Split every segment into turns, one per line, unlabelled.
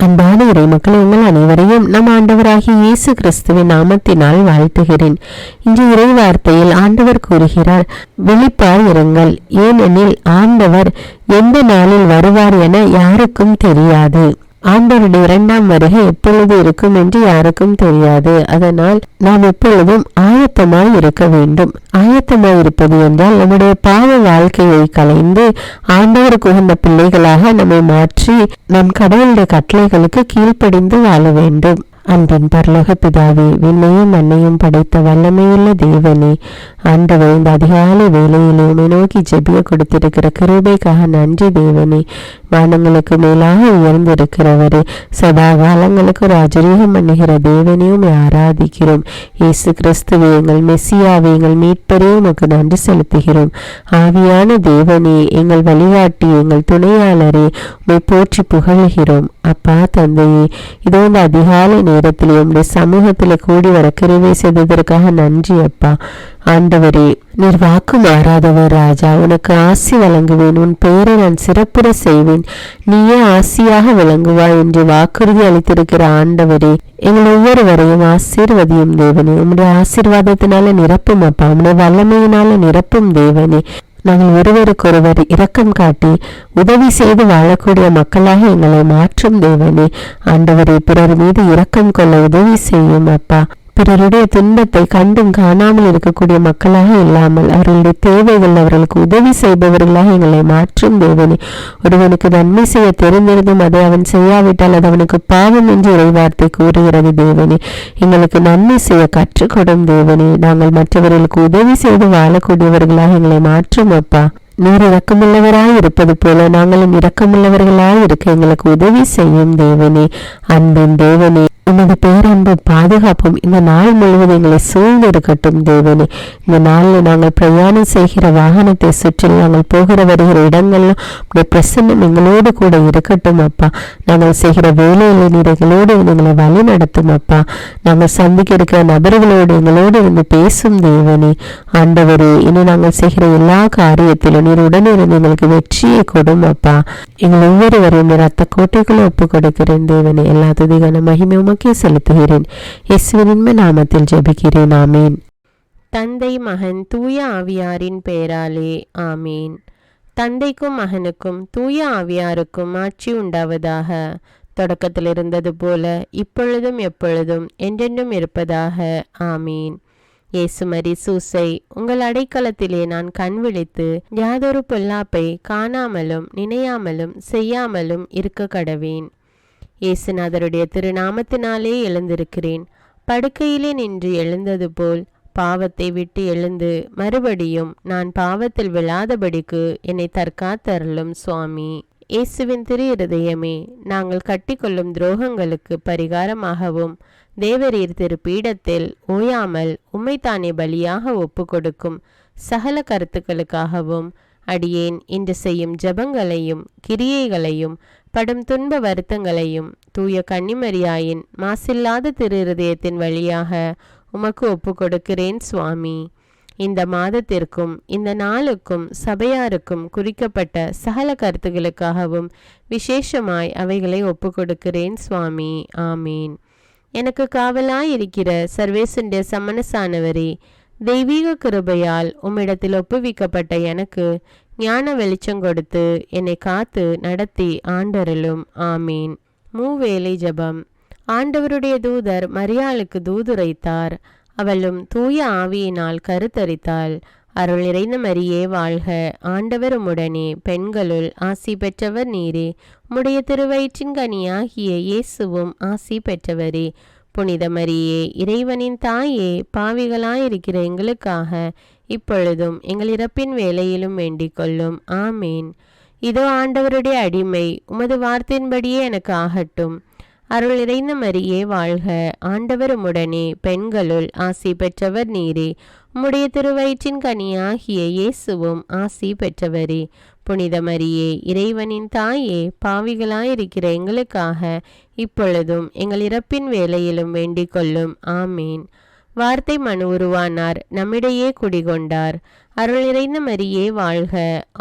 அன்பான இறைமக்கள், உங்கள் அனைவரையும் நம் ஆண்டவராகிய இயேசு கிறிஸ்துவின் நாமத்தினால் வாழ்த்துகிறேன். இன்று இறை வார்த்தையில் ஆண்டவர் கூறுகிறார், விழிப்பாய் இருங்கள், ஏனெனில் ஆண்டவர் எந்த நாளில் வருவார் என யாருக்கும் தெரியாது. ஆண்டவருடைய இரண்டாம் வருகை எப்பொழுது இருக்கும் என்று யாருக்கும் தெரியாது. அதனால் நாம் எப்பொழுதும் ஆயத்தமாய் இருக்க வேண்டும். ஆயத்தமாய் இருப்பது என்றால் நம்முடைய பாவ வாழ்க்கையை களைந்து ஆண்டவருக்கு உகந்த பிள்ளைகளாக நம்மை மாற்றி நம் கடவுளுடைய கட்டளைகளுக்கு கீழ்ப்படிந்து வாழ வேண்டும். அன்பின் பரலோக பிதாவே, விண்ணையும் மண்ணையும் படைத்த வல்லமையுள்ள தேவனே, ஆண்டவர் இந்த அதிகாலை வேளையிலே உம்மை நோக்கி ஜெபிய கொடுத்திருக்கிற கிருபைக்காக நன்றி தேவனே. வானங்களுக்கு மேலாக உயர்ந்திருக்கிறவரே, சதா காலங்களுக்கு ராஜரீகம் பண்ணுகிற தேவனையும் ஆராதிக்கிறோம். இயேசு கிறிஸ்துவே, எங்கள் மெசியாவே, எங்கள் மீட்பரே, உமக்கு நன்றி செலுத்துகிறோம். ஆவியான தேவனே, எங்கள் வழிகாட்டி, எங்கள் துணையாளரே, உம்மை போற்றி புகழ்கிறோம். அப்பா தந்தையே, இதோ இந்த அதிகாலை நேரத்தில் உம்முடைய சமூகத்தில் கூடி வர கிருபை செய்ததற்காக நன்றி அப்பா. ஆண்டவரே, நீர் வாக்கு மாறாதவர் ராஜா. உனக்கு ஆசி வழங்குவேன், உன் பெயரை நான் சிறப்புற செய்வேன், நீயே ஆசியாக விளங்குவாய் என்று வாக்குறுதி அளித்திருக்கிற ஆண்டவரே, எங்கள் ஒவ்வொருவரையும் ஆசீர்வதியும் தேவனே. உம்முடைய ஆசீர்வாதத்தினால நிரப்பும் அப்பா, உம்முடைய வல்லமையினால நிரப்பும் தேவனே. நாங்கள் ஒருவருக்கொருவர் இரக்கம் காட்டி உதவி செய்து வாழக்கூடிய மக்களாக எங்களை மாற்றும் தேவனே. ஆண்டவரை, பிறர் மீது இரக்கம் கொள்ள உதவி செய்யும் அப்பா. பிறருடைய துன்பத்தை கண்டும் காணாமல் இருக்கக்கூடிய மக்களாக இல்லாமல் அவர்களுடைய தேவைகள் அவர்களுக்கு உதவி செய்பவர்களாக எங்களை மாற்றும் தேவனே. ஒருவனுக்கு நன்மை செய்ய தெரிந்திருந்தும் அதை அவன் செய்யாவிட்டால் அது அவனுக்கு பாவம் என்று இறைவார்த்தை கூறுகிறது தேவனே. எங்களுக்கு நன்மை செய்ய கற்றுக்கொடும் தேவனே. நாங்கள் மற்றவர்களுக்கு உதவி செய்து வாழக்கூடியவர்களாக எங்களை மாற்றும் அப்பா. நீர் இரக்கமுள்ளவராய் இருப்பது போல நாங்களும் இரக்கமுள்ளவர்களாய் இருக்க எங்களுக்கு உதவி செய்யும் தேவனே. அன்பின் தேவனே, உமது பேரன்பு பாதுகாப்பும் இந்த நாள் முழுவதும் எங்களை சூழ்ந்து இருக்கட்டும் தேவனே. இந்த நாளில் நாங்கள் பிரயாணம் செய்கிற வாகனத்தை சுற்றி நாங்கள் போகிற வருகிற இடங்கள்லாம் உடைய பிரசன்னம் எங்களோடு கூட இருக்கட்டும் அப்பா. நாங்கள் செய்கிற வேலையில நீர் எங்களோடு எங்களை வழி நடத்தும் அப்பா. நாங்கள் சந்திக்க இருக்கிற நபர்களோடு எங்களோடு இருந்து பேசும் தேவனே. ஆண்டவரே, இனி நாங்கள் செய்கிற எல்லா காரியத்திலும் நீர் உடனே இருந்து எங்களுக்கு வெற்றியை கொடும் அப்பா. எங்கள் ஒவ்வொருவரையும் நீர் ரத்த கோட்டைக்குள்ள ஒப்பு கொடுக்கிறேன் தேவனே. எல்லா துதிகான மகிமை உமக்கே செலுத்துகிறேன். இயேசுவின் நாமத்தில் ஜெபிக்கிறேன். ஆமீன்.
தந்தை, மகன், தூய ஆவியாரின் பெயராலே ஆமீன். தந்தைக்கும் மகனுக்கும் தூய ஆவியாருக்கும் ஆட்சி உண்டாவதாக. தொடக்கத்தில் இருந்தது போல இப்பொழுதும் எப்பொழுதும் என்றென்றும் இருப்பதாக. ஆமீன். இயேசுமரி சூசை, உங்கள் அடைக்கலத்திலே நான் கண் விழித்து யாதொரு பொல்லாப்பை காணாமலும் நினையாமலும் செய்யாமலும் இருக்க கடவேன். இயேசுநாதருடைய திருநாமத்தினாலே எழுந்திருக்கிறேன். படுக்கையிலே நின்று எழுந்தது போல் பாவத்தை விட்டு எழுந்து மறுபடியும் நான் பாவத்தில் விழாதபடிக்கு என்னை தற்காத்தருளும் சுவாமி. இயேசுவின் திரு இருதயமே, நாங்கள் கட்டிக்கொள்ளும் துரோகங்களுக்கு பரிகாரமாகவும் தேவரீர் திரு பீடத்தில் ஓயாமல் உம்மைத்தானே பலியாக ஒப்பு கொடுக்கும் சகல கருத்துக்களுக்காகவும் அடியேன் இன்று செய்யும் ஜபங்களையும் கிரியைகளையும் படும் துன்ப வருத்தங்களையும் தூய கன்னிமரியாயின் மாசில்லாத திரு இருதயத்தின் வழியாக உமக்கு ஒப்பு கொடுக்கிறேன் சுவாமி. இந்த மாதத்திற்கும் இந்த நாளுக்கும் சபையாருக்கும் குறிக்கப்பட்ட சகல கருத்துகளுக்காகவும் விசேஷமாய் அவைகளை ஒப்பு கொடுக்கிறேன் சுவாமி. ஆமீன். எனக்கு காவலாயிருக்கிற சர்வேசுடைய சமனசானவரே, தெய்வீக கிருபையால் உம்மிடத்தில் ஒப்புவிக்கப்பட்ட எனக்கு ஞான வெளிச்சம் கொடுத்து என்னை காத்து நடத்தி ஆண்டருளும். ஆமீன். மூவேளை ஜபம். ஆண்டவருடைய தூதர் மரியாளுக்கு தூதுரைத்தார். அவளும் தூய ஆவியினால் கருத்தரித்தாள். அருள் நிறைந்த மரியே வாழ்க, ஆண்டவர் உம்முடனே, பெண்களுள் ஆசி பெற்றவர் நீரே. உம்முடைய திருவயிற்றின் கனியாகிய இயேசுவும் ஆசி பெற்றவரே. புனித மரியே, இறைவனின் தாயே, பாவிகளாயிருக்கிற எங்களுக்காக இப்பொழுதும் எங்கள் இறப்பின் வேளையிலும் வேண்டிக் கொள்ளும். ஆமீன். இதோ ஆண்டவருடைய அடிமை, உமது வார்த்தையின்படியே எனக்கு ஆகட்டும். அருள் நிறைந்த மரியே வாழ்க, ஆண்டவர் உம்முடனே, பெண்களுள் ஆசி பெற்றவர் நீரே. உம்முடைய திருவயிற்றின் கனியாகிய இயேசுவும் ஆசி பெற்றவரே. புனித மரியே, இறைவனின் தாயே, பாவிகளாயிருக்கிற எங்களுக்காக இப்பொழுதும் எங்கள் இறப்பின் வேளையிலும் வேண்டிக் கொள்ளும். ஆமீன். வார்த்தை மனு உருவானார், நம்மிடையே குடிகொண்டார். அருள் நிறைந்த மரியே வாழ்க,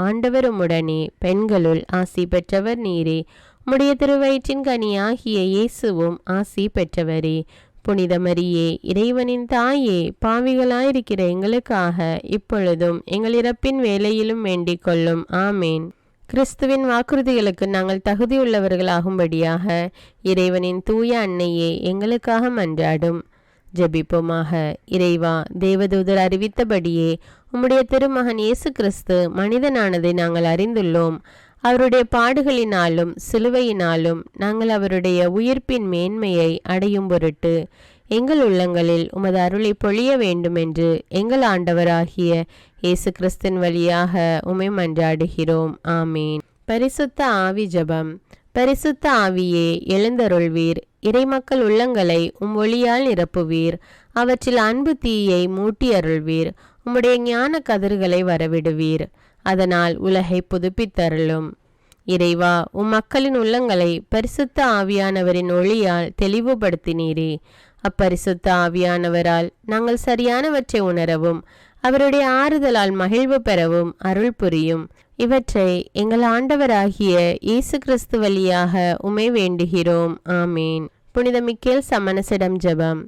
ஆண்டவர் உம்முடனே, பெண்களுள் ஆசி பெற்றவர் நீரே. உம்முடைய திருவயிற்றின் கனியாகிய இயேசுவும் ஆசி பெற்றவரே. புனித மரியே, இறைவனின் தாயே, பாவிகளாயிருக்கிற எங்களுக்காக இப்பொழுதும் எங்கள் இறப்பின் வேளையிலும் வேண்டிக் கொள்ளும். ஆமேன். கிறிஸ்துவின் வாக்குறுதிகளுக்கு நாங்கள் தகுதியுள்ளவர்களாகும்படியாக இறைவனின் தூய அன்னையே எங்களுக்காக மன்றாடும். ஜெபிப்போமாக. இறைவா, தேவதூதர் அறிவித்தபடியே உம்முடைய திருமகன் இயேசு கிறிஸ்து மனிதனானதை நாங்கள் அறிந்துள்ளோம். அவருடைய பாடுகளினாலும் சிலுவையினாலும் நாங்கள் அவருடைய உயிர்ப்பின் மேன்மையை அடையும் பொருட்டு எங்கள் உள்ளங்களில் உமது அருளை பொழிய வேண்டுமென்று எங்கள் ஆண்டவராகிய இயேசு கிறிஸ்தின் வழியாக உம்மை மன்றாடுகிறோம். ஆமீன். பரிசுத்த ஆவி ஜெபம். பரிசுத்த ஆவியே, எழுந்தருள்வீர். இறைமக்கள் உள்ளங்களை ஒளியால் நிரப்புவீர். அவற்றில் அன்பு தீயை மூட்டி அருள்வீர். உம்முடைய ஞான கதிர்களை வரவிடுவீர். அதனால் உலகை புதுப்பித்தருளும். இறைவா, மக்களின் உள்ளங்களை பரிசுத்த ஆவியானவரின் ஒளியால் தெளிவுபடுத்தினீரே. அப்பரிசுத்த ஆவியானவரால் நாங்கள் சரியானவற்றை உணரவும் அவருடைய ஆறுதலால் மகிழ்வு பெறவும் அருள் புரியும். இவற்றை எங்கள் ஆண்டவராகிய இயேசு கிறிஸ்து வழியாக உம்மை வேண்டுகிறோம். ஆமீன். புனித மிக்கேல் சமணசிடம் ஜெபம்.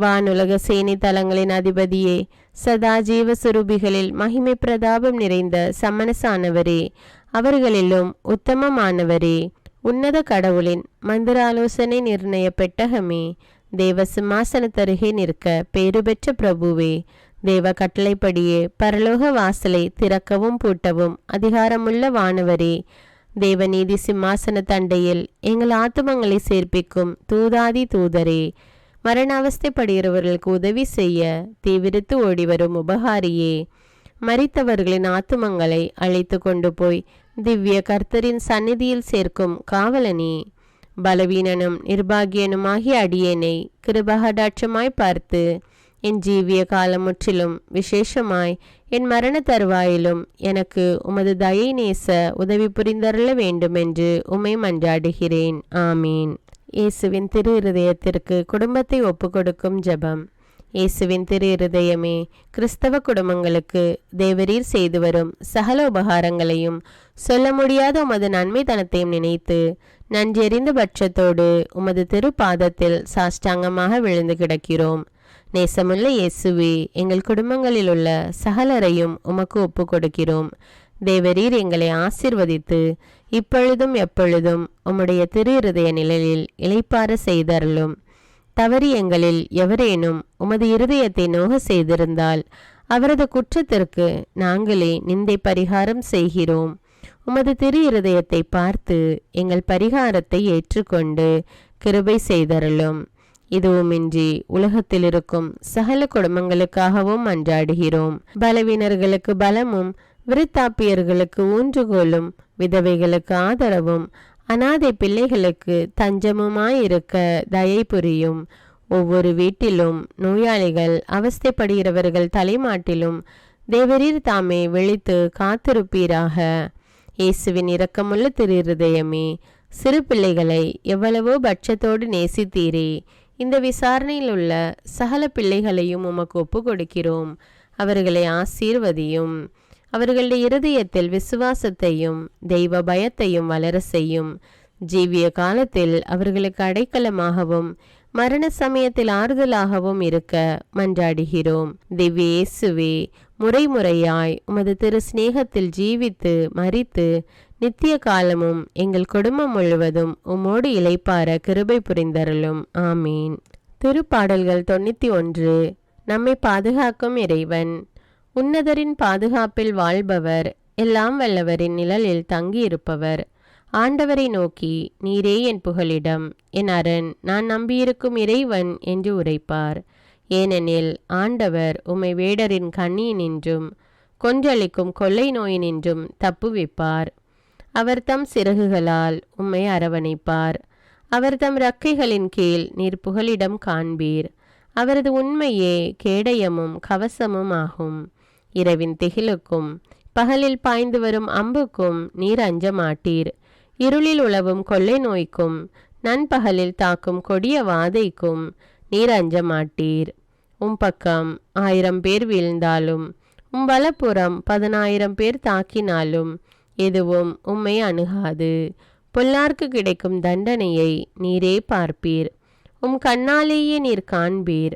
வானுலக சேனை தலங்களின் அதிபதியே, சதா ஜீவ சுரூபிகளில் மகிமை பிரதாபம் நிறைந்த சமணசானவரே, அவர்களிலும் உத்தமமானவரே, உன்னத கடவுளின் மந்திராலோசனை நிர்ணய பெட்டகமே, தேவ சிம்மாசனத்தருகே நிற்க பேறு பெற்ற பிரபுவே, தேவ கட்டளைப்படியே பரலோக வாசலை திறக்கவும் பூட்டவும் அதிகாரமுள்ள வானவரே, தேவநீதி சிம்மாசன தண்டையில் எங்கள் ஆத்துமங்களை சேர்ப்பிக்கும் தூதாதி தூதரே, மரண அவஸ்தைப்படுகிறவர்களுக்கு உதவி செய்ய தீவிரித்து ஓடிவரும் உபகாரியே, மரித்தவர்களின் ஆத்துமங்களை அழைத்து கொண்டு போய் திவ்ய கர்த்தரின் சந்நிதியில் சேர்க்கும் காவலனே, பலவீனனும் நிர்பாகியனுமாகிய அடியேனை கிருபகடாட்சமாய் பார்த்து என் ஜீவிய காலம் முற்றிலும் விசேஷமாய் என் மரண தருவாயிலும் எனக்கு உமது தயை நேச உதவி புரிந்தருள வேண்டுமென்று உம்மை மன்றாடுகிறேன். ஆமீன். இயேசுவின் திரு இருதயத்திற்கு குடும்பத்தை ஒப்புக்கொடுக்கும் ஜெபம். இயேசுவின் திரு இருதயமே, கிறிஸ்தவ குடும்பங்களுக்கு தேவரீர் செய்து வரும் சகல உபகாரங்களையும் சொல்ல முடியாத உமது நன்மைத்தனத்தையும் நினைத்து நன்றெறிந்த பட்சத்தோடு உமது திரு பாதத்தில் சாஷ்டாங்கமாக விழுந்து கிடக்கிறோம். நேசமுள்ள இயேசுவே, எங்கள் குடும்பங்களில் உள்ள சகலரையும் உமக்கு ஒப்பு கொடுக்கிறோம். தேவரீர் எங்களை ஆசிர்வதித்து இப்பொழுதும் எப்பொழுதும் உம்முடைய திரு இருதய நிழலில் இளைப்பாற செய்தருளும். தவறி எங்களில் எவரேனும் உமது இருதயத்தை நோக செய்திருந்தால் அவரது குற்றத்திற்கு நாங்களே நிந்தை பரிகாரம் செய்கிறோம். உமது திரு இருதயத்தை பார்த்து எங்கள் பரிகாரத்தை ஏற்றுக்கொண்டு கிருபை செய்தருளும். இதுவுமின்றி உலகத்தில் இருக்கும் சகல குடும்பங்களுக்காகவும் மன்றாடுகிறோம். பலவீனர்களுக்கு பலமும், விருத்தாப்பியர்களுக்கு ஊன்றுகோலும், விதவைகளுக்கு ஆதரவும், அனாதை பிள்ளைகளுக்கு தஞ்சமுமாயிருக்க தயை புரியும். ஒவ்வொரு வீட்டிலும் நோயாளிகள் அவஸ்தைப்படுகிறவர்கள் தலைமாட்டிலும் தேவரீர் தாமே விழித்து காத்திருப்பீராக. இயேசுவின் இரக்கமுள்ள திரு இருதயமே, சிறு பிள்ளைகளை எவ்வளவோ பட்சத்தோடு நேசித்தீரே. இந்த விசாரணையில் உள்ள சகல பிள்ளைகளையும் உமக்கு ஒப்பு கொடுக்கிறோம். அவர்களை ஆசீர்வதியும். அவர்களுடைய இருதயத்தில் விசுவாசத்தையும் தெய்வ பயத்தையும் வளர செய்யும். ஜீவிய காலத்தில் அவர்களுக்கு அடைக்கலமாகவும் மரண சமயத்தில் ஆறுதலாகவும் இருக்க மன்றாடுகிறோம். திவ்ய இயேசுவே, முறைமுறையாய் உமது திரு சிநேகத்தில் ஜீவித்து மரித்து நித்திய காலமும் எங்கள் குடும்பம் முழுவதும் உம்மோடு இளைப்பார கிருபை புரிந்தருளும். ஆமீன். திருப்பாடல்கள் 91. நம்மை பாதுகாக்கும் இறைவன். உன்னதரின் பாதுகாப்பில் வாழ்பவர், எல்லாம் வல்லவரின் நிழலில் தங்கியிருப்பவர். ஆண்டவரை நோக்கி, நீரே என் புகலிடம், என் அரண், நான் நம்பியிருக்கும் இறைவன் என்று உரைப்பார். ஏனெனில் ஆண்டவர் உம்மை வேடரின் கண்ணியினின்றும் கொன்றளிக்கும் கொள்ளை நோயினின்றும் தப்புவிப்பார். அவர் தம் சிறகுகளால் உம்மை அரவணைப்பார். அவர் தம் இறக்கைகளின் கீழ் நீர் புகலிடம் காண்பீர். அவரது உண்மையே கேடயமும் கவசமும் ஆகும். இரவின் திகிலுக்கும் பகலில் பாய்ந்து வரும் அம்புக்கும் நீர் அஞ்ச மாட்டீர். இருளில் உலவும் கொள்ளை நோய்க்கும் நண்பகலில் தாக்கும் கொடிய வாதைக்கும் நீர் அஞ்ச மாட்டீர். பக்கம் 1000 பேர் வீழ்ந்தாலும் வலப்புறம் 10,000 பேர் தாக்கினாலும் எதுவும் உம்மை அணுகாது. பொல்லார்க்கு கிடைக்கும் தண்டனையை நீரே பார்ப்பீர். உம் கண்ணாலேயே நீர் காண்பீர்.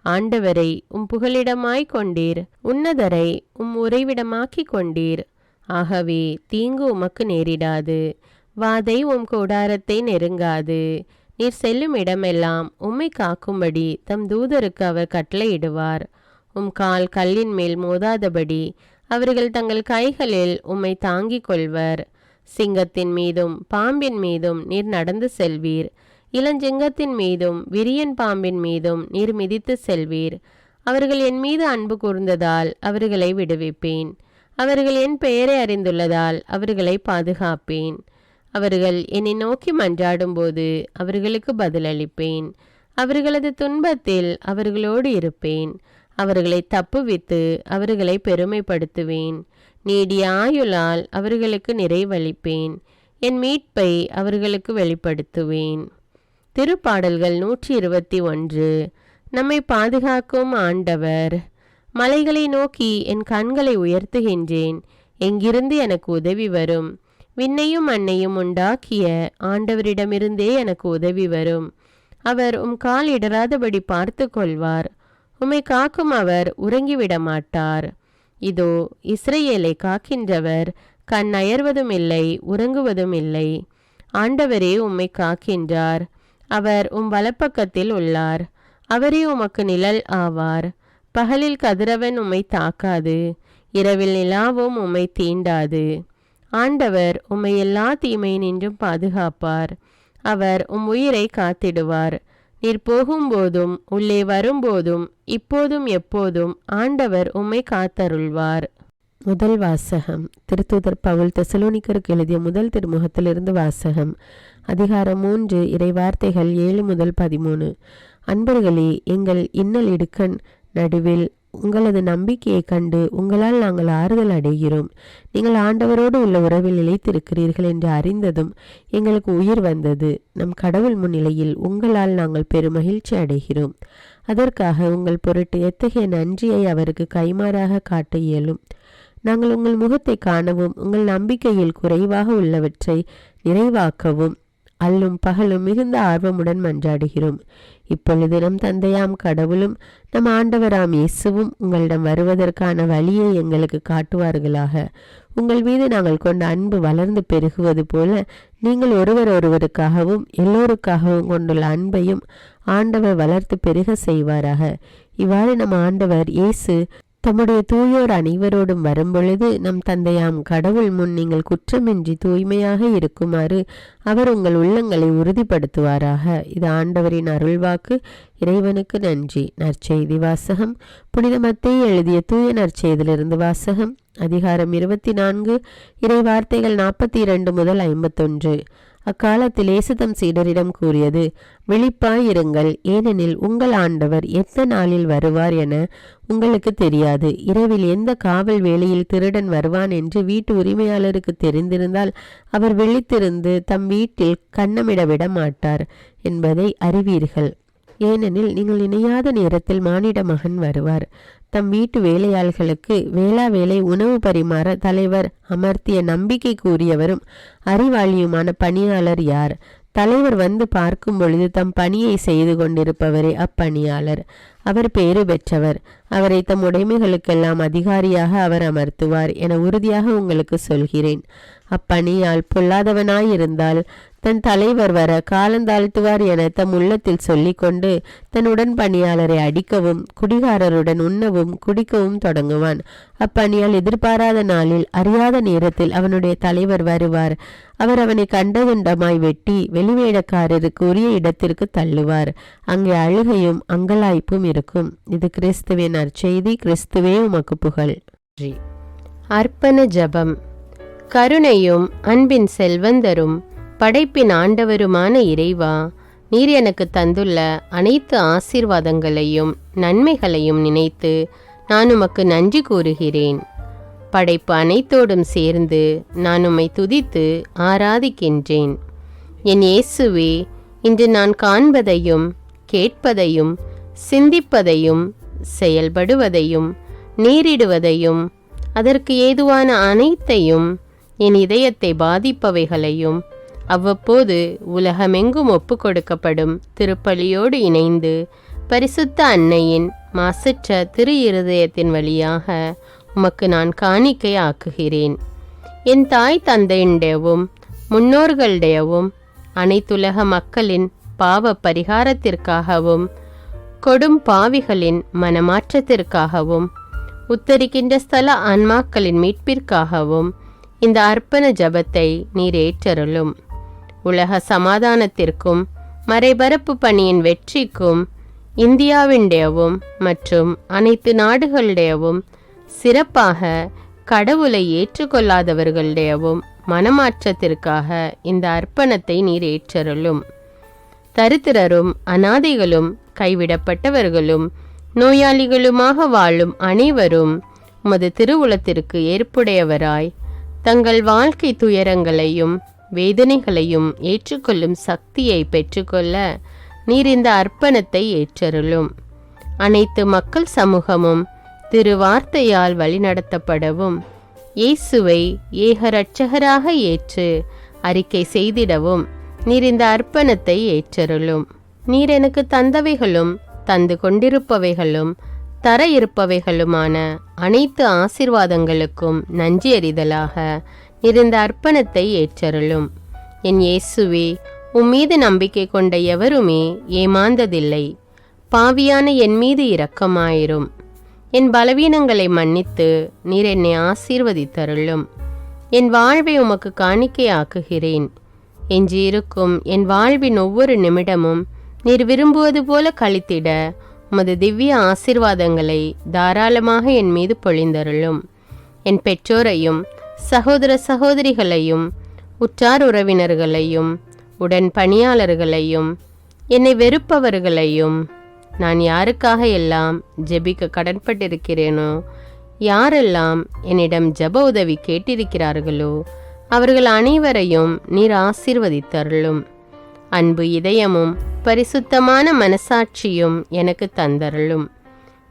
ஆண்டவரை உம் புகலிடமாய் கொண்டீர், உன்னதரை உம் உறைவிடமாக்கிக் கொண்டீர். ஆகவே தீங்கு உமக்கு நேரிடாது, வாதை உம் கூடாரத்தை நெருங்காது. நீர் செல்லும் இடமெல்லாம் உம்மை காக்கும்படி தம் தூதருக்கு அவர் கட்டளையிடுவார். உம் கால் கல்லின் மேல் மோதாதபடி அவர்கள் தங்கள் கைகளில் உம்மை தாங்கிக் கொள்வர். சிங்கத்தின் மீதும் பாம்பின் மீதும் நீர் நடந்து செல்வீர். இளஞ்சிங்கத்தின் மீதும் விரியன் பாம்பின் மீதும் நீர் மிதித்து செல்வீர். அவர்கள் என் மீது அன்பு கூர்ந்ததால் அவர்களை விடுவிப்பேன். அவர்கள் என் பெயரை அறிந்துள்ளதால் அவர்களை பாதுகாப்பேன். அவர்கள் என்னை நோக்கி மன்றாடும்போது அவர்களுக்கு பதிலளிப்பேன். அவர்களது துன்பத்தில் அவர்களோடு இருப்பேன். அவர்களை தப்புவித்து அவர்களை பெருமைப்படுத்துவேன். நீடிய ஆயுளால் அவர்களுக்கு நிறைவளிப்பேன். என் மீட்பை அவர்களுக்கு வெளிப்படுத்துவேன். திருப்பாடல்கள் 121. நம்மை பாதுகாக்கும் ஆண்டவர். மலைகளை நோக்கி என் கண்களை உயர்த்துகின்றேன். எங்கிருந்து எனக்கு உதவி வரும்? விண்ணையும் மண்ணையும் உண்டாக்கிய ஆண்டவரிடமிருந்தே எனக்கு உதவி வரும். அவர் உம் கால் இடராதபடி பார்த்து கொள்வார். உம்மை காக்கும் அவர் உறங்கிவிட மாட்டார். இதோ இஸ்ரவேலை காக்கின்றவர் கண் அயர்வதும் இல்லை, உறங்குவதும் இல்லை. ஆண்டவரே உம்மை காக்கின்றார். அவர் உம் வலப்பக்கத்தில் உள்ளார். அவரே உமக்கு நிழல் ஆவார். பகலில் கதிரவன் உம்மை தாக்காது, இரவில் நிலாவும் உம்மை தீண்டாது. ஆண்டவர் உம்மை எல்லா தீமையினின்றும் பாதுகாப்பார். அவர் உம் உயிரை காத்திடுவார். நீர் போகும்போதும் உள்ளே வரும்போதும் இப்போதும் எப்போதும் ஆண்டவர் உம்மை காத்தருள்வார்.
முதல் வாசகம். திருத்தூதர் பவுல் தெசலோனிக்கருக்கு எழுதிய முதல் திருமுகத்திலிருந்து வாசகம். அதிகாரம் 3, இறைவார்த்தைகள் 7 முதல் 13. அன்பர்களே, எங்கள் இன்னல் இடுக்கண் நடுவில் உங்களது நம்பிக்கையை கண்டு உங்களால் நாங்கள் ஆறுதல் அடைகிறோம். நீங்கள் ஆண்டவரோடு உள்ள உறவில் நிலைத்திருக்கிறீர்கள் என்று அறிந்ததும் எங்களுக்கு உயிர் வந்தது. நம் கடவுள் முன்னிலையில் உங்களால் நாங்கள் பெருமகிழ்ச்சி அடைகிறோம். அதற்காக உங்கள் பொருட்டு எத்தகைய நன்றியை அவருக்கு கைமாறாக காட்ட இயலும். நாங்கள் உங்கள் முகத்தை காணவும் உங்கள் நம்பிக்கையில் குறைவாக உள்ளவற்றை நிறைவாக்கவும் அல்லும் பகலும் மிகுந்த ஆர்வமுடன் மன்றாடுகிறோம். இப்பொழுது நம் தந்தையாம் கடவுளும் நம் ஆண்டவராம் இயேசுவும் உங்களிடம் வருவதற்கான வழியை எங்களுக்கு காட்டுவார்களாக. உங்கள் மீது நாங்கள் கொண்ட அன்பு வளர்ந்து பெருகுவது போல நீங்கள் ஒருவருக்காகவும் எல்லோருக்காகவும் கொண்டுள்ள அன்பையும் ஆண்டவர் வளர்த்து பெருக செய்வாராக. இவ்வாறு நம் ஆண்டவர் இயேசு தம்முடைய தூயோர் அனைவரோடும் வரும்பொழுது நம் தந்தையாம் கடவுள் முன் நீங்கள் குற்றமின்றி தூய்மையாக இருக்குமாறு அவர் உங்கள் உள்ளங்களை உறுதிப்படுத்துவாராக. இது ஆண்டவரின் அருள்வாக்கு. இறைவனுக்கு நன்றி. நற்செய்தி வாசகம். புனித மத்தேயு எழுதிய தூய நற்செய்தியிலிருந்து வாசகம். அதிகாரம் 24, இறைவார்த்தைகள் 42 முதல் 51. அக்காலத்தில் இயேசு தம் சீடரிடம் கூறியது, விழிப்பாயிருங்கள், ஏனெனில் உங்கள் ஆண்டவர் எந்த நாளில் வருவார் என உங்களுக்கு தெரியாது. இரவில் எந்த காவல் வேளையில் திருடன் வருவான் என்று வீட்டு உரிமையாளருக்கு தெரிந்திருந்தால் அவர் விழித்திருந்து தம் வீட்டில் கன்னமிட விட மாட்டார் என்பதை அறிவீர்கள். ஏனெனில் நீங்கள் இணையாத நேரத்தில் மானிட மகன் வருவார். தம் வீட்டு வேலையாள்களுக்கு வேளா வேலை உணவு பரிமாற தலைவர் அமர்த்திய நம்பிக்கை கூறியவரும் அறிவாளியுமான பணியாளர் யார்? தலைவர் வந்து பார்க்கும் பொழுது தம் பணியை செய்து கொண்டிருப்பவரே அப்பணியாளர். அவர் பேறு பெற்றவர். அவரை தம் உடைமைகளுக்கெல்லாம் அதிகாரியாக அவர் அமர்த்துவார் என உறுதியாக உங்களுக்கு சொல்கிறேன். அப்பணியால் பொல்லாதவனாயிருந்தால் தன் தலைவர் வர காலந்தாழ்த்துவார் என தம் உள்ளத்தில் சொல்லிக்கொண்டு தன் உடன் பணியாளரை அடிக்கவும் குடிகாரருடன் உண்ணவும் குடிக்கவும் தொடங்குவான். அப்பணியால் எதிர்பாராத நாளில் அறியாத நேரத்தில் அவனுடைய தலைவர் வருவார். அவர் அவனை கண்டதுண்டமாய் வெட்டி வெளிவேடக்காரருக்கு உரிய இடத்திற்கு தள்ளுவார். அங்கே அழுகையும் அங்கலாய்ப்பும் இருக்கும். இது கிறிஸ்துவின் நற்செய்தி. கிறிஸ்துவே உமக்கு புகழ்.
அர்ப்பண ஜெபம். கருணையும் அன்பின் செல்வந்தரும் படைப்பின் ஆண்டவருமான இறைவா, நீர் எனக்கு தந்துள்ள அனைத்து ஆசீர்வாதங்களையும் நன்மைகளையும் நினைத்து நான் உமக்கு நன்றி கூறுகிறேன். படைப்பு அனைத்தோடும் சேர்ந்து நான் உம்மை துதித்து ஆராதிக்கின்றேன். என் இயேசுவே, இன்று நான் காண்பதையும் கேட்பதையும் சிந்திப்பதையும் செயல்படுவதையும் நேரிடுவதையும் அதற்கு ஏதுவான அனைத்தையும் என் இதயத்தை பாதிப்பவைகளையும் அவ்வப்போது உலகமெங்கும் ஒப்பு கொடுக்கப்படும் திருப்பலியோடு இணைந்து பரிசுத்த அன்னையின் மாசற்ற திரு இருதயத்தின் வழியாக உமக்கு நான் காணிக்கை ஆக்குகிறேன். என் தாய் தந்தையுடையவும் முன்னோர்களுடையவும் அனைத்துலக மக்களின் பாவ பரிகாரத்திற்காகவும் கொடும் பாவிகளின் மனமாற்றத்திற்காகவும் உத்தரிக்கின்ற ஸ்தல ஆன்மாக்களின் மீட்பிற்காகவும் இந்த அர்ப்பண ஜபத்தை நீர் ஏற்றருளும். உலக சமாதானத்திற்கும் மறைபரப்பு பணியின் வெற்றிக்கும் இந்தியாவின்டையவும் மற்றும் அனைத்து நாடுகளுடையவும் சிறப்பாக கடவுளை ஏற்றுக்கொள்ளாதவர்களுடையவும் மனமாற்றத்திற்காக இந்த அர்ப்பணத்தை நீர் ஏற்றருளும். தரித்திரரும் அனாதைகளும் கைவிடப்பட்டவர்களும் நோயாளிகளுமாக வாழும் அனைவரும் உமது திருவுளத்திற்கு ஏற்புடையவராய் தங்கள் வாழ்க்கை துயரங்களையும் வேதனைகளையும் ஏற்றுக்கொள்ளும் சக்தியை பெற்றுக்கொள்ள நீர் இந்த அர்ப்பணத்தை ஏற்றருளும். அனைத்து மக்கள் சமூகமும் திருவார்த்தையால் வழிநடத்தப்படவும் இயேசுவை ஏக இரட்சகராக ஏற்று அறிக்கை செய்திடவும் நீர் இந்த அர்ப்பணத்தை ஏற்றருளும். நீர் எனக்கு தந்தவைகளும் தந்து கொண்டிருப்பவைகளும் தர இருப்பவைகளுமான அனைத்து ஆசீர்வாதங்களுக்கும் நன்றி அறிதலாக நீர் இந்த அர்ப்பணத்தை ஏற்றருளும். என் இயேசுவே, உம்மீது நம்பிக்கை கொண்ட எவருமே ஏமாந்ததில்லை. பாவியான என் மீது இரக்கமாயிரும். என் பலவீனங்களை மன்னித்து நீர் என்னை ஆசீர்வதித்தருளும். என் வாழ்வை உமக்கு காணிக்கையாக்குகிறேன். எஞ்சியிருக்கும் என் வாழ்வின் ஒவ்வொரு நிமிடமும் நீர் விரும்புவது போல கழித்திட உமது திவ்ய ஆசீர்வாதங்களை தாராளமாக என் மீது பொழிந்தருளும். என் பெற்றோரையும் சகோதர சகோதரிகளையும் உற்றார் உறவினர்களையும் உடன் பணியாளர்களையும் என்னை வெறுப்பவர்களையும் நான் யாருக்காக எல்லாம் ஜெபிக்க கடன்பட்டிருக்கிறேனோ, யாரெல்லாம் என்னிடம் ஜெப உதவி கேட்டிருக்கிறார்களோ அவர்கள் அனைவரையும் நீர் ஆசீர்வதித்தருளும். அன்பு இதயமும் பரிசுத்தமான மனசாட்சியும் எனக்கு தந்தருளும்.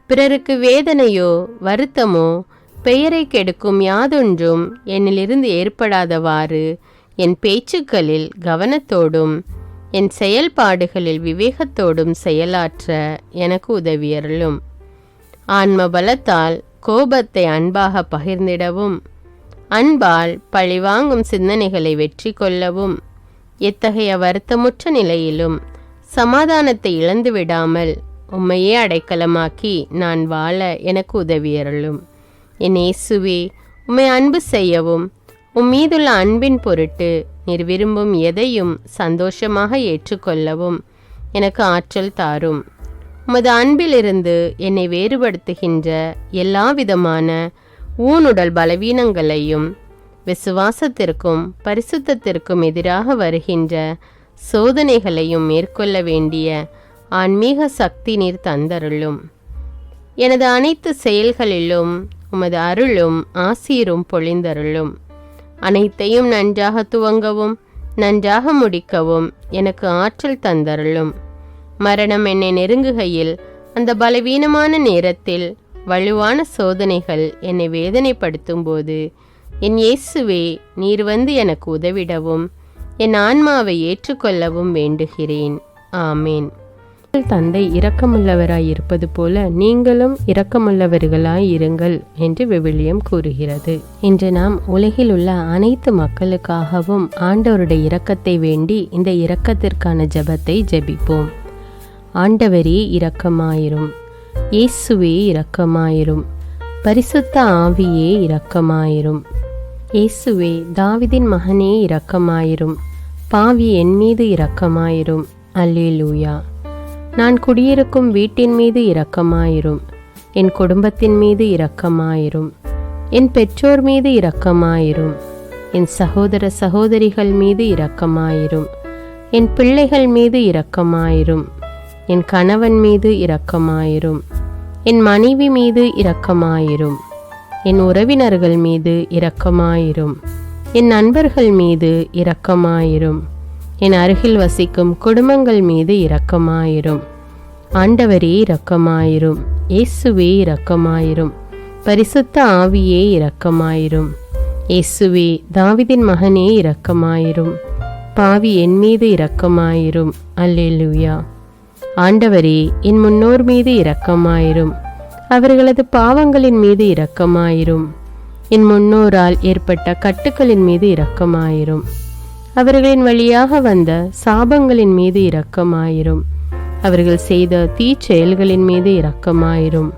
பிறருக்கு வேதனையோ வருத்தமோ பெயரை கெடுக்கும் யாதொன்றும் என்னிலிருந்து ஏற்படாதவாறு என் பேச்சுக்களில் கவனத்தோடும் என் செயல்பாடுகளில் விவேகத்தோடும் செயலாற்ற எனக்கு உதவியருளும். ஆன்ம பலத்தால் கோபத்தை அன்பாக பகிர்ந்திடவும் அன்பால் பழிவாங்கும் சிந்தனைகளை வெற்றி கொள்ளவும் எத்தகைய வருத்தமுற்ற நிலையிலும் சமாதானத்தை இழந்து விடாமல் உம்மையே அடைக்கலமாக்கி நான் வாழ எனக்கு உதவியருளும். என் இயேசுவே, உம்மை அன்பு செய்யவும் உம்மீதுள்ள அன்பின் பொருட்டு நீர் விரும்பும் எதையும் சந்தோஷமாக ஏற்றுக்கொள்ளவும் எனக்கு ஆற்றல் தாரும். உமது அன்பிலிருந்து என்னை வேறுபடுத்துகின்ற எல்லா விதமான ஊனுடல் பலவீனங்களையும் விசுவாசத்திற்கும் பரிசுத்தத்திற்கும் எதிராக வருகின்ற சோதனைகளையும் மேற்கொள்ள வேண்டிய ஆன்மீக சக்தி நீர் தந்தருளும். எனது அனைத்து செயல்களிலும் உமது அருளும் ஆசீரும் பொழிந்தருளும். அனைத்தையும் நன்றாக துவங்கவும் நன்றாக முடிக்கவும் எனக்கு ஆற்றல் தந்தருளும். மரணம் என்னை நெருங்குகையில் அந்த பலவீனமான நேரத்தில் வலுவான சோதனைகள் என்னை வேதனைப்படுத்தும் போது என் இயேசுவே, நீர் வந்து எனக்கு உதவிடவும் என் ஆன்மாவை ஏற்றுக்கொள்ளவும் வேண்டுகிறேன். ஆமேன். தந்தை இரக்கமுள்ளவராய் இருப்பது போல நீங்களும் இரக்கமுள்ளவர்களாய் இருங்கள் என்று விவிலியம் கூறுகிறது. இன்று நாம் உலகில் உள்ள அனைத்து மக்களுக்காகவும் ஆண்டவருடைய இரக்கத்தை வேண்டி இந்த இரக்கத்திற்கான ஜெபத்தை ஜெபிப்போம். ஆண்டவரே இரக்கமாயிரும். இயேசுவே இரக்கமாயிரும். பரிசுத்த ஆவியே இரக்கமாயிரும். இயேசுவே, தாவீதின் மகனே இரக்கமாயிரும். பாவி என் மீது இரக்கமாயிரும். அல்லேலூயா. நான் குடியிருக்கும் வீட்டின் மீது இரக்கமாயிரும். என் குடும்பத்தின் மீது இரக்கமாயிரும். என் பெற்றோர் மீது இரக்கமாயிரும். என் சகோதர சகோதரிகள் மீது இரக்கமாயிரும். என் பிள்ளைகள் மீது இரக்கமாயிரும். என் கணவன் மீது இரக்கமாயிரும். என் மனைவி மீது இரக்கமாயிரும். என் உறவினர்கள் மீது இரக்கமாயிரும். என் நண்பர்கள் மீது இரக்கமாயிரும். என் அருகில் வசிக்கும் குடும்பங்கள் மீது இரக்கமாயிரும். ஆண்டவரே இரக்கமாயிரும். இயேசுவே இரக்கமாயிரும். பரிசுத்த ஆவியே இரக்கமாயிரும். இயேசுவே, தாவீதின் மகனே இரக்கமாயிரும். பாவி என் மீது இரக்கமாயிரும். அல்லேலூயா. ஆண்டவரே, என் முன்னோர் மீது இரக்கமாயிரும். அவர்களது பாவங்களின் மீது இரக்கமாயிரும். என் முன்னோரால் ஏற்பட்ட கட்டுக்களின் மீது இரக்கமாயிரும். அவர்களின் வழியாக வந்த சாபங்களின் மீது இரக்கமாயிரும். அவர்கள் செய்த தீச்செயல்களின் மீது இரக்கமாயிரும்.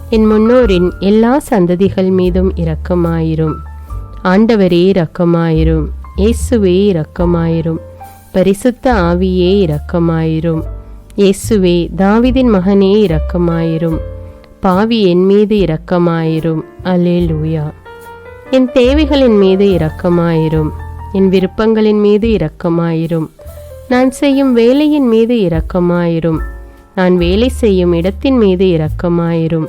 என் முன்னோரின் எல்லா சந்ததிகள் மீதும் இரக்கமாயிரும். ஆண்டவரே இரக்கமாயிரும். இயேசுவே இரக்கமாயிரும். பரிசுத்த ஆவியே இரக்கமாயிரும். இயேசுவே, தாவீதின் மகனே இரக்கமாயிரும். பாவி என் மீது இரக்கமாயிரும். அல்லேலூயா. என் தேவைகளின் மீது இரக்கமாயிரும். என் விருப்பங்களின் மீது இரக்கமாயிரும். நான் செய்யும் வேலையின் மீது இரக்கமாயிரும். நான் வேலை செய்யும் இடத்தின் மீது இரக்கமாயிரும்.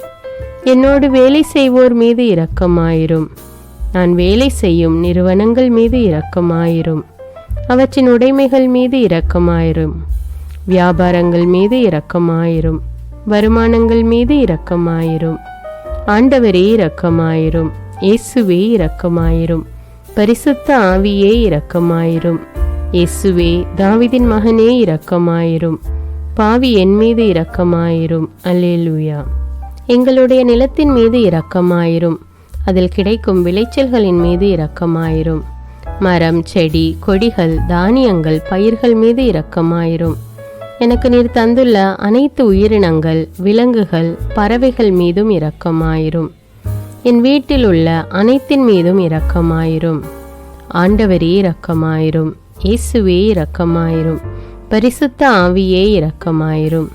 என்னோடு வேலை செய்வோர் மீது இரக்கமாயிரும். நான் வேலை செய்யும் நிறுவனங்கள் மீது இரக்கமாயிரும். அவற்றின் உடைமைகள் மீது இரக்கமாயிரும். வியாபாரங்கள் மீது இரக்கமாயிரும். வருமானங்கள் மீது இரக்கமாயிரும். ஆண்டவரே இரக்கமாயிரும். இயேசுவே இரக்கமாயிரும். பரிசுத்த ஆவியே இரக்கமாயிரும். இயேசுவே, தாவீதின் மகனே இரக்கமாயிரும். பாவி என் மீது இரக்கமாயிரும். அல்லேலூயா. எங்களுடைய நிலத்தின் மீது இரக்கமாயிரும். அதில் கிடைக்கும் விளைச்சல்களின் மீது இரக்கமாயிரும். மரம், செடி, கொடிகள், தானியங்கள், பயிர்கள் மீது இரக்கமாயிரும். எனக்கு நீர் தந்துள்ள அனைத்து உயிரினங்கள், விலங்குகள், பறவைகள் மீதும் இரக்கமாயிரும். என் வீட்டில் உள்ள அனைத்தின் மீதும் இரக்கமாயிரும். ஆண்டவரே இரக்கமாயிரும். இயேசுவே இரக்கமாயிரும். பரிசுத்த ஆவியே இரக்கமாயிரும்.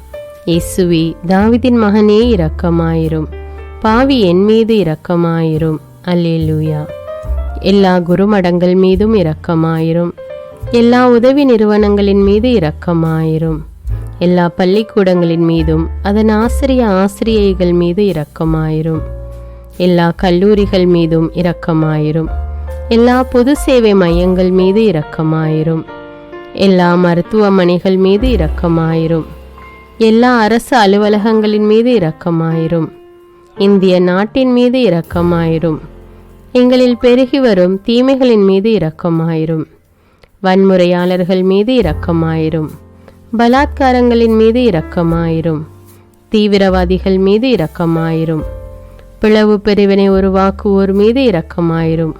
இயேசுவே, தாவீதின் மகனே இரக்கமாயிரும். பாவி என் மீது இரக்கமாயிரும். அல்லேலூயா. எல்லா குருமடங்கள் மீதும் இரக்கமாயிரும். எல்லா உதவி நிறுவனங்களின் மீது இரக்கமாயிரும். எல்லா பள்ளிக்கூடங்களின் மீதும் அதன் ஆசிரியைகள் மீது இரக்கமாயிரும். எல்லா கல்லூரிகள் மீதும் இரக்கமாயிரும். எல்லா பொது சேவை மையங்கள் மீது இரக்கமாயிரும். எல்லா மருத்துவமனைகள் மீது இரக்கமாயிரும். எல்லா அரசு அலுவலகங்களின் மீது இரக்கமாயிரும். இந்திய நாட்டின் மீது இரக்கமாயிரும். எங்களில் பெருகி வரும் தீமைகளின் மீது இரக்கமாயிரும். வன்முறையாளர்கள் மீது இரக்கமாயிரும். பலாத்காரங்களின் மீது இரக்கமாயிரும். தீவிரவாதிகள் மீது இரக்கமாயிரும். பிளவு பிரிவினை உருவாக்குவோர் மீது இரக்கமாயிரும்.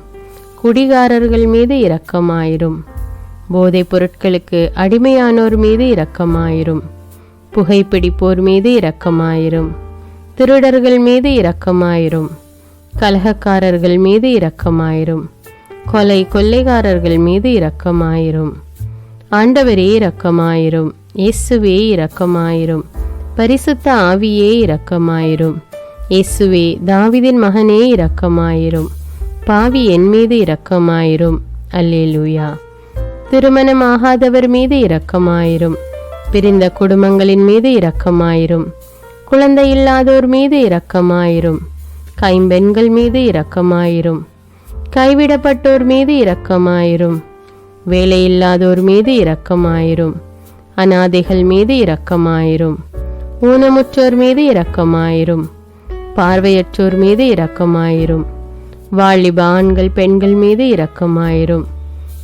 குடிகாரர்கள் மீது இரக்கமாயிரும். போதைப் பொருட்களுக்கு அடிமையானோர் மீது இரக்கமாயிரும். புகைப்பிடிப்போர் மீது இரக்கமாயிரும். திருடர்கள் மீது இரக்கமாயிரும். கலகக்காரர்கள் மீது இரக்கமாயிரும். கொள்ளைக்காரர்கள் மீது இரக்கமாயிரும். ஆண்டவரே இரக்கமாயிரும். இயேசுவே இரக்கமாயிரும். பரிசுத்த ஆவியே இரக்கமாயிரும். இயேசுவே, தாவீதின் மகனே இரக்கமாயிரும். பாவி என் மீது இரக்கமாயிரும். அல்லேலூயா. திருமணமாகாதவர் மீது இரக்கமாயிரும். பிரிந்த குடும்பங்களின் மீது இரக்கமாயிரும். குழந்தை இல்லாதோர் மீது இரக்கமாயிரும். கைம்பெண்கள் மீது இரக்கமாயிரும். கைவிடப்பட்டோர் மீது இரக்கமாயிரும். வேலையில்லாதோர் மீது இரக்கமாயிரும். அநாதைகள் மீது இரக்கமாயிரும். ஊனமுற்றோர் மீது இரக்கமாயிரும். பார்வையற்றோர் மீது இரக்கமாயிரும். வாலிப ஆண்கள் பெண்கள் மீது இரக்கமாயிரும்.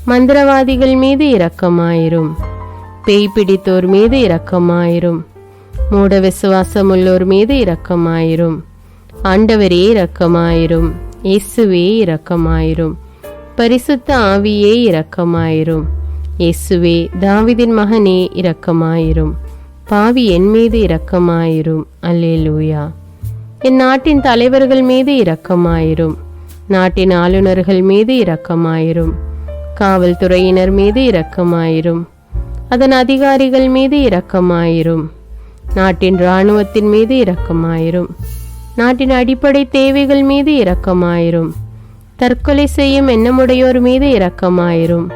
மந்திரவாதிகள் மீது இரக்கமாயிரும். பேய் பிடித்தோர் மீது இரக்கமாயிரும். மூட விசுவாசமுள்ளோர் மீது இரக்கமாயிரும். ஆண்டவரே இரக்கமாயிரும். இயேசுவே இரக்கமாயிரும். பரிசுத்த ஆவியே இரக்கமாயிரும். இயேசுவே, தாவீதின் மகனே இரக்கமாயிரும். பாவி என் மீது இரக்கமாயிரும். அல்லேலூயா. என் நாட்டின் தலைவர்கள் மீது இரக்கமாயிரும். நாட்டின் ஆளுநர்கள் மீது இரக்கமாயிரும். காவல்துறையினர் மீது இரக்கமாயிரும். அதன் அதிகாரிகள் மீது இரக்கமாயிரும். நாட்டின் இராணுவத்தின் மீது இரக்கமாயிரும். நாட்டின் அடிப்படை தேவைகள் மீது இரக்கமாயிரும். தற்கொலை செய்யும் எண்ணமுடையோர் மீது இரக்கமாயிரும்.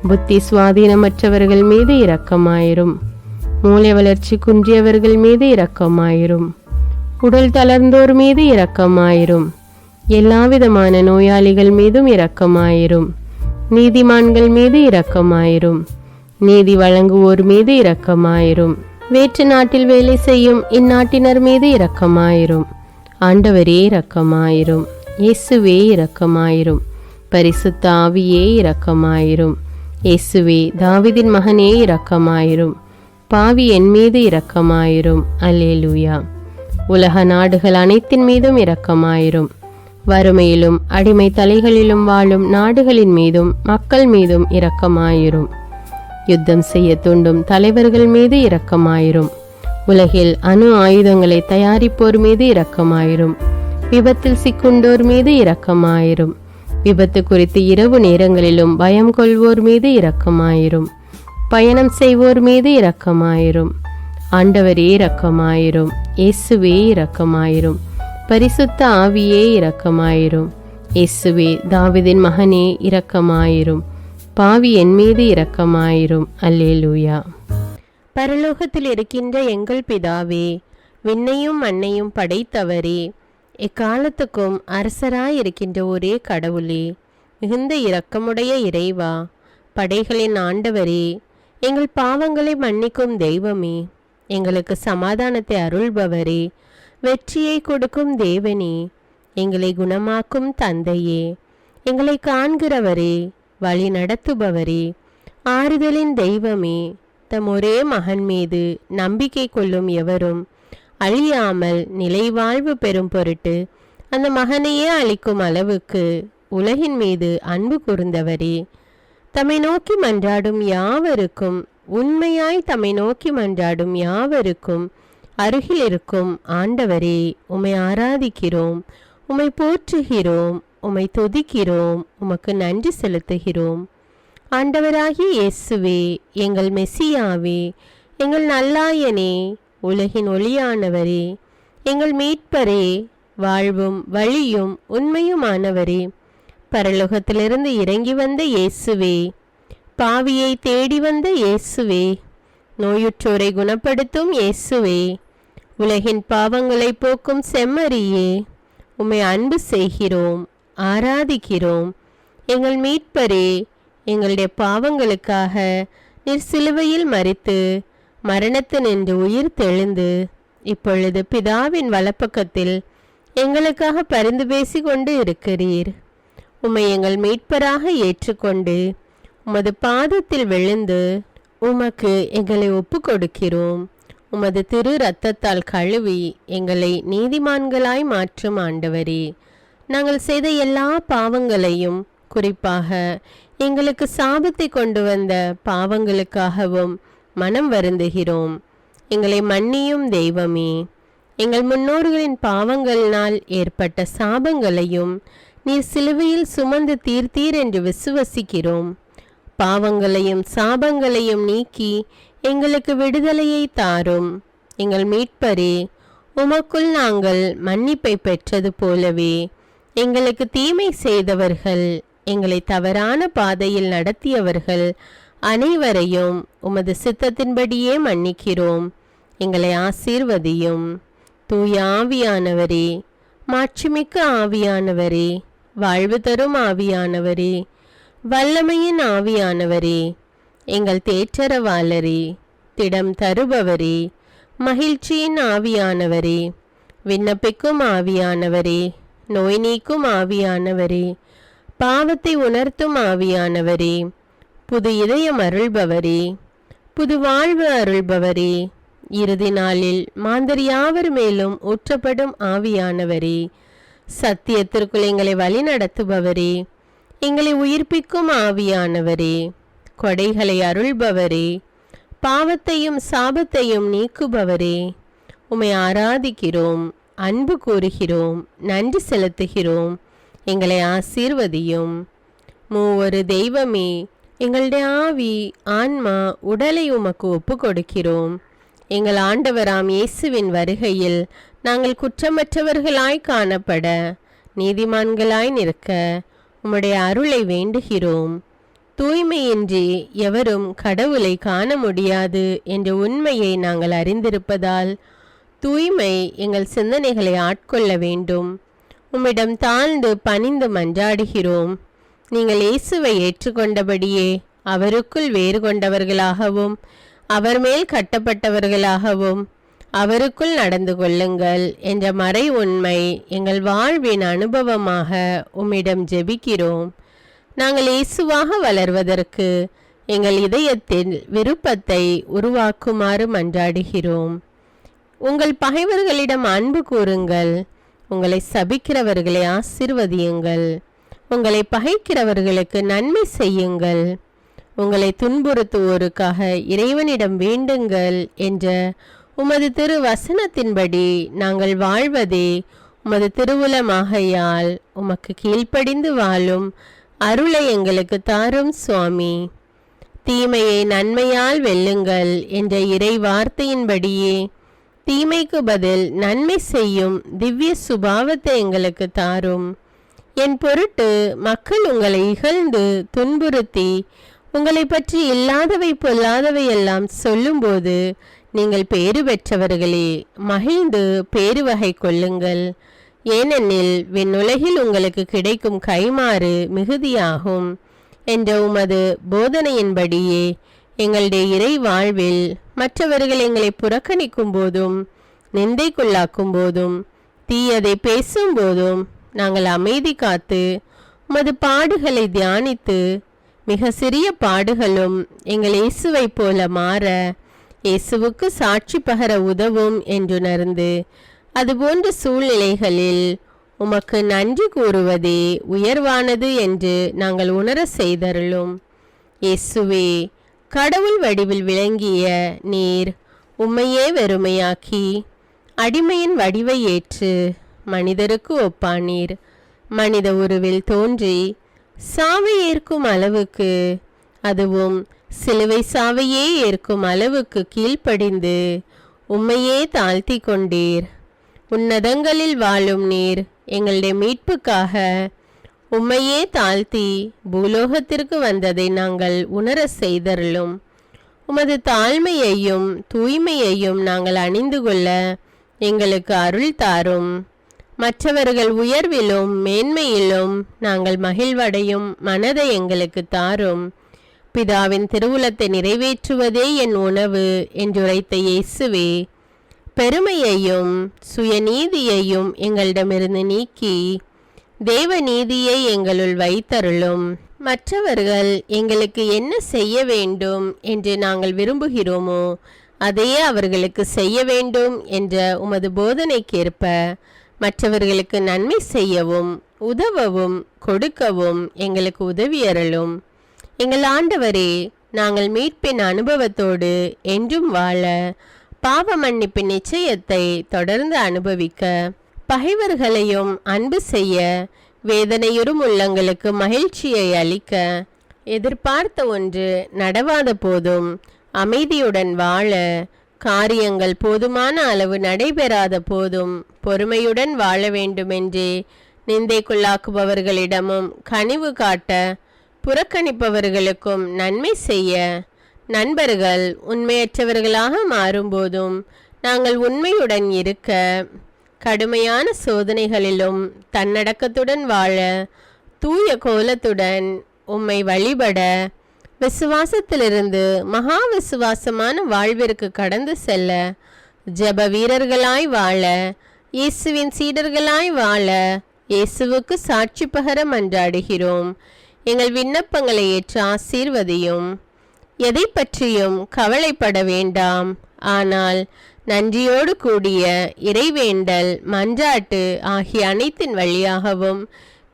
புத்தி சுவாதீனமற்றவர்கள் மீது இரக்கமாயிரும். மூளை வளர்ச்சி குன்றியவர்கள் மீது இரக்கமாயிரும். உடல் தளர்ந்தோர் மீது இரக்கமாயிரும். எல்லாவிதமான நோயாளிகள் மீதும் இரக்கமாயிரும். நீதிமான்கள் மீது இரக்கமாயிரும். நீதி வழங்குவோர் மீது இரக்கமாயிரும். வேற்று நாட்டில் வேலை செய்யும் இந்நாட்டினர் மீது இரக்கமாயிரும். ஆண்டவரே இரக்கமாயிரும். இயேசுவே இரக்கமாயிரும். பரிசுத்த ஆவியே இரக்கமாயிரும். இயேசுவே தாவீதின் மகனே இரக்கமாயிரும். பாவி என் மீது இரக்கமாயிரும். அல்லேலூயா. உலக நாடுகள் அனைத்தின் மீதும் இரக்கமாயிரும். வறுமையிலும் அடிமை தலைகளிலும் வாழும் நாடுகளின் மீதும் மக்கள் மீதும் இரக்கமாயிரும். யுத்தம் செய்ய தூண்டும் தலைவர்கள் மீது இரக்கமாயிரும். உலகில் அணு ஆயுதங்களை தயாரிப்போர் மீது இரக்கமாயிரும். விபத்தில் சிக்குண்டோர் மீது இரக்கமாயிரும். விபத்து குறித்து இரவு நேரங்களிலும் பயம் கொள்வோர் மீது இரக்கமாயிரும். பயணம் செய்வோர் மீது இரக்கமாயிரும். ஆண்டவரே இரக்கமாயிரும். இயேசுவே இரக்கமாயிரும். பரிசுத்த ஆவியே இரக்கமாயிரும். இயேசுவே தாவீதின் மகனே இரக்கமாயிரும். பாவி என் மீது இரக்கமாயிரும். அல்லேலூயா. பரலோகத்தில் இருக்கின்ற எங்கள் பிதாவே, விண்ணையும் மண்ணையும் படைத்தவரே, எக்காலத்துக்கும் அரசராயிருக்கின்ற ஒரே கடவுளே, மிகுந்த இரக்கமுடைய இறைவா, படைகளின் ஆண்டவரே, எங்கள் பாவங்களை மன்னிக்கும் தெய்வமே, எங்களுக்கு சமாதானத்தை அருள்பவரே, வெற்றியை கொடுக்கும் தேவனே, எங்களை குணமாக்கும் தந்தையே, எங்களை காண்கிறவரே, வழி நடத்துபவரே, ஆறுதலின் தெய்வமே, தம் ஒரே மகன் மீது நம்பிக்கை கொள்ளும் எவரும் அழியாமல் நிலைவாழ்வு பெறும் பொருட்டு அந்த மகனையே அளிக்கும் அளவுக்கு உலகின் மீது அன்பு கூர்ந்தவரே, தம்மை நோக்கி மன்றாடும் யாவருக்கும், உண்மையாய் தம்மை நோக்கி மன்றாடும் யாவருக்கும் அருகில் இருக்கும் ஆண்டவரே, உம்மை ஆராதிக்கிறோம், உம்மை போற்றுகிறோம், உம்மை துதிக்கிறோம், உமக்கு நன்றி செலுத்துகிறோம். ஆண்டவராகிய இயேசுவே, எங்கள் மெசியாவே, எங்கள் நல்லாயனே, உலகின் ஒளியானவரே, எங்கள் மீட்பரே, வாழ்வும் வழியும் உண்மையுமானவரே, பரலோகத்திலிருந்து இறங்கி வந்த இயேசுவே, பாவியை தேடி வந்த இயேசுவே, நோயுற்றோரை குணப்படுத்தும் இயேசுவே, உலகின் பாவங்களை போக்கும் செம்மறியே, உம்மை அன்பு செய்கிறோம், ஆராதிக்கிறோம். எங்கள் மீட்பரே, எங்களுடைய பாவங்களுக்காக நீர் சிலுவையில் மரித்து மரணத்தினின்று உயிர் தெழுந்து இப்பொழுது பிதாவின் வலப்பக்கத்தில் எங்களுக்காக பரிந்து பேசி கொண்டு இருக்கிறீர். உம்மை எங்கள் மீட்பராக ஏற்றுக்கொண்டு உமது பாதத்தில் விழுந்து உமக்கு எங்களை ஒப்பு கொடுக்கிறோம். உமது திரு இரத்தத்தால் கழுவி எங்களை நீதிமான்களாய் மாற்றும் ஆண்டவரே, நாங்கள் செய்த எல்லா பாவங்களையும், குறிப்பாக எங்களுக்கு சாபத்தை கொண்டு வந்த பாவங்களுக்காகவும் மனம் வருந்துகிறோம். எங்களை மன்னியும் தெய்வமே, எங்கள் முன்னோர்களின் பாவங்களினால் ஏற்பட்ட சாபங்களையும் நீர் சிலுவையில் சுமந்து தீர்த்தீர் என்று விசுவசிக்கிறோம். பாவங்களையும் சாபங்களையும் நீக்கி எங்களுக்கு விடுதலையை தாரும். எங்கள் மீட்பரே, உமக்குள் நாங்கள் மன்னிப்பை பெற்றது போலவே எங்களுக்கு தீமை செய்தவர்கள், எங்களை தவறான பாதையில் நடத்தியவர்கள் அனைவரையும் உமது சித்தத்தின்படியே மன்னிக்கிறோம். எங்களை ஆசீர்வதியும். தூய ஆவியானவரே, மாட்சிமிக்க ஆவியானவரே, வாழ்வு தரும் ஆவியானவரே, வல்லமையின் ஆவியானவரே, எங்கள் தேற்றரவாளரே, திடம் தருபவரே, மகிழ்ச்சியின் ஆவியானவரே, விண்ணப்பிக்கும் ஆவியானவரே, நோய் நீக்கும் ஆவியானவரே, பாவத்தை உணர்த்தும் ஆவியானவரே, புது இதயம் அருள்பவரே, புது வாழ்வு அருள்பவரே, இறுதி நாளில் மாந்தர் யாவர் மேலும் ஊற்றப்படும் ஆவியானவரே, சத்தியத்திற்குள் எங்களை வழி நடத்துபவரே, எங்களை உயிர்ப்பிக்கும் ஆவியானவரே, கொடைகளை அருள்பவரே, பாவத்தையும் சாபத்தையும் நீக்குபவரே, உம்மை ஆராதிக்கிறோம், அன்பு கூறுகிறோம், நன்றி செலுத்துகிறோம். எங்களை ஆசீர்வதியும். மூவொரு தெய்வமே, எங்களுடைய ஆவி, ஆன்மா, உடலை உமக்கு ஒப்பு கொடுக்கிறோம். எங்கள் ஆண்டவராம் இயேசுவின் வருகையில் நாங்கள் குற்றமற்றவர்களாய் காணப்பட, நீதிமான்களாய் நிற்க உம்முடைய அருளை வேண்டுகிறோம். தூய்மையின்றி எவரும் கடவுளை காண முடியாது என்ற உண்மையை நாங்கள் அறிந்திருப்பதால் தூய்மை எங்கள் சிந்தனைகளை ஆட்கொள்ள வேண்டும். உம்மிடம் தாழ்ந்து பணிந்து மன்றாடுகிறோம். நீங்கள் இயேசுவை ஏற்றுக்கொண்டபடியே அவருக்குள் வேறு கொண்டவர்களாகவும் அவர் மேல் கட்டப்பட்டவர்களாகவும் அவருக்குள் நடந்து கொள்ளுங்கள் என்ற மறை உண்மை எங்கள் வாழ்வின் அனுபவமாக உம்மிடம் ஜெபிக்கிறோம். நாங்கள் இயேசுவாக வளர்வதற்கு எங்கள் இதயத்தில் விருப்பத்தை உருவாக்குமாறு மன்றாடுகிறோம். உங்கள் பகைவர்களிடம் அன்பு கூறுங்கள், உங்களை சபிக்கிறவர்களை ஆசீர்வதியுங்கள், உங்களை பகைக்கிறவர்களுக்கு நன்மை செய்யுங்கள், உங்களை துன்புறுத்துவோருக்காக இறைவனிடம் வேண்டுங்கள் என்ற உமது திரு வசனத்தின்படி நாங்கள் வாழ்வதே உமது திருவுலமாகையால் உமக்கு கீழ்ப்படிந்து வாழும் அருளை எங்களுக்கு தாரும் சுவாமி. தீமையை நன்மையால் வெல்லுங்கள் என்ற இறை வார்த்தையின்படியே தீமைக்கு பதில் நன்மை செய்யும் திவ்ய சுபாவத்தை எங்களுக்கு தாரும். என் பொருட்டு மக்கள் உங்களை இகழ்ந்து துன்புறுத்தி உங்களை பற்றி இல்லாதவை பொல்லாதவை எல்லாம் சொல்லும்போது நீங்கள் பேறு பெற்றவர்களே, மகிழ்ந்து பேருவகை கொள்ளுங்கள். ஏனெனில் விண்ணுலகில் உங்களுக்கு கிடைக்கும் கைமாறு மிகுதியாகும் என்ற உமது போதனையின்படியே எங்களுடைய இறை வாழ்வில் மற்றவர்கள் எங்களை புறக்கணிக்கும் போதும் நிந்தைக்குள்ளாக்கும் போதும் தீயதை பேசும்போதும் நாங்கள் அமைதி காத்து உமது பாடுகளை தியானித்து மிக சிறிய பாடுகளும் எங்கள் இயேசுவை போல மாற இயேசுவுக்கு சாட்சி பகர உதவும் என்றுணர்ந்து அதுபோன்ற சூழ்நிலைகளில் உமக்கு நன்றி கூறுவதே உயர்வானது என்று நாங்கள் உணர செய்தருளும். இயேசுவே, கடவுள் வடிவில் விளங்கிய நீர் உம்மையே வெறுமையாக்கி அடிமையின் வடிவை ஏற்று மனிதருக்கு ஒப்பானீர். மனித உருவில் தோன்றி சாவை ஏற்கும் அளவுக்கு, அதுவும் சிலுவை சாவையே ஏற்கும் அளவுக்கு கீழ்ப்படிந்து உம்மையே தாழ்த்தி கொண்டீர். உன்னதங்களில் வாழும் நீர் எங்களுடைய மீட்புக்காக உம்மையே தாழ்த்தி பூலோகத்திற்கு வந்ததை நாங்கள் உணர செய்தருளும். உமது தாழ்மையையும் தூய்மையையும் நாங்கள் அணிந்து கொள்ள எங்களுக்கு அருள் தாரும். மற்றவர்கள் உயர்விலும் மேன்மையிலும் நாங்கள் மகிழ்வடையும் மனதை எங்களுக்கு தாரும். பிதாவின் திருவுளத்தை நிறைவேற்றுவதே என் உணவு என்றுரைத்த இயேசுவே, பெருமையையும் சுயநீதியையும் எங்களிடமிருந்து நீக்கி தேவ நீதியை எங்களுள் வைத்தருளும். மற்றவர்கள் எங்களுக்கு என்ன செய்ய வேண்டும் என்று நாங்கள் விரும்புகிறோமோ அதையே அவர்களுக்கு செய்ய வேண்டும் என்ற உமது போதனைக்கேற்ப மற்றவர்களுக்கு நன்மை செய்யவும் உதவவும் கொடுக்கவும் எங்களுக்கு உதவியருளும். எங்கள் ஆண்டவரே, நாங்கள் மீட்பின் அனுபவத்தோடு என்றும் வாழ, பாவ மன்னிப்பின் நிச்சயத்தை தொடர்ந்து அனுபவிக்க, பகைவர்களையும் அன்பு செய்ய, வேதனையுறும் உள்ளங்களுக்கு மகிழ்ச்சியை அளிக்க, எதிர்பார்த்த ஒன்று நடவாத போதும் அமைதியுடன் வாழ, காரியங்கள் போதுமான அளவு நடைபெறாத போதும் பொறுமையுடன் வாழ வேண்டுமென்றே நிந்தைக்குள்ளாக்குபவர்களிடமும் கனிவு காட்ட, புறக்கணிப்பவர்களுக்கும் நன்மை செய்ய, நண்பர்கள் உண்மையற்றவர்களாக மாறும்போதும் நாங்கள் உண்மையுடன் இருக்க, கடுமையான சோதனைகளிலும் தன்னடக்கத்துடன் வாழ, தூய கோலத்துடன் உம்மை வழிபட, விசுவாசத்திலிருந்து மகா விசுவாசமான வாழ்விற்கு கடந்து செல்ல, ஜெப வீரர்களாய் வாழ, இயேசுவின் சீடர்களாய் வாழ, இயேசுவுக்கு சாட்சி பகர மன்றாடுகிறோம். எங்கள் விண்ணப்பங்களை ஏற்று ஆசீர்வதியும். எதை பற்றியும் கவலைப்பட வேண்டாம். ஆனால் நன்றியோடு கூடிய இறைவேண்டல், மன்றாட்டு ஆகிய அனைத்தின் வழியாகவும்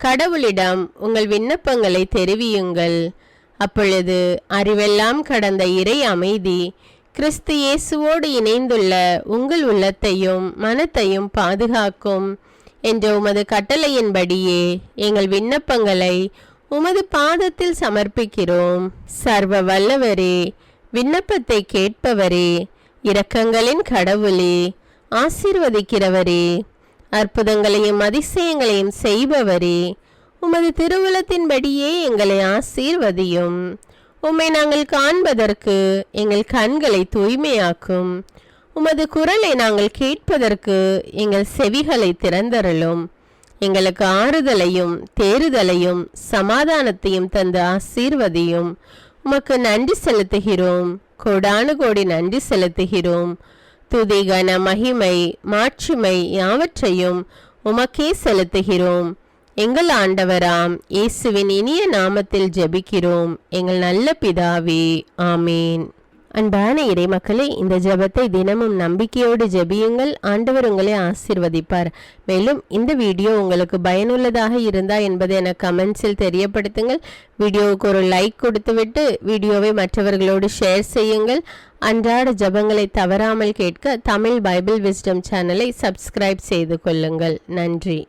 கடவுளிடம் உங்கள் விண்ணப்பங்களை தெரிவியுங்கள். அப்பொழுது அறிவெல்லாம் கடந்த இறை அமைதி கிறிஸ்து இயேசுவோடு இணைந்துள்ள உங்கள் உள்ளத்தையும் மனத்தையும் பாதுகாக்கும் என்ற உமது கட்டளையின்படியே எங்கள் விண்ணப்பங்களை உமது பாதத்தில் சமர்ப்பிக்கிறோம். சர்வ வல்லவரே, விண்ணப்பத்தை கேட்பவரே, இரக்கங்களின் கடவுளே, ஆசீர்வதிக்கிறவரே, அற்புதங்களையும் அதிசயங்களையும் செய்பவரே, உமது திருவுளத்தின்படியே எங்களை ஆசீர்வதியும். உம்மை நாங்கள் காண்பதற்கு எங்கள் கண்களை தூய்மையாக்கும். உமது குரலை நாங்கள் கேட்பதற்கு எங்கள் செவிகளை திறந்தருளும். எங்களுக்கு ஆறுதலையும் தேறுதலையும் சமாதானத்தையும் தந்து ஆசீர்வதியும். உமக்கு நன்றி செலுத்துகிறோம், கோடானு கோடி நன்றி செலுத்துகிறோம். துதி, கன, மகிமை, மாட்சிமை யாவற்றையும் உமக்கே செலுத்துகிறோம். எங்கள் ஆண்டவராம் இயேசுவின் இனிய நாமத்தில் ஜெபிக்கிறோம் எங்கள் நல்ல பிதாவே, ஆமேன். அன்பான இறைமக்களே, இந்த ஜெபத்தை தினமும் நம்பிக்கையோடு ஜெபியுங்கள். ஆண்டவர் உங்களை ஆசீர்வதிப்பார். மேலும் இந்த வீடியோ உங்களுக்கு பயனுள்ளதாக இருந்தா என்பதை எனக்கு கமெண்ட்ஸில் தெரியப்படுத்துங்கள். வீடியோவுக்கு ஒரு லைக் கொடுத்துவிட்டு வீடியோவை மற்றவர்களோடு ஷேர் செய்யுங்கள். அன்றாட ஜெபங்களை தவறாமல் கேட்க தமிழ் பைபிள் விஸ்டம் சேனலை சப்ஸ்கிரைப் செய்து கொள்ளுங்கள். நன்றி.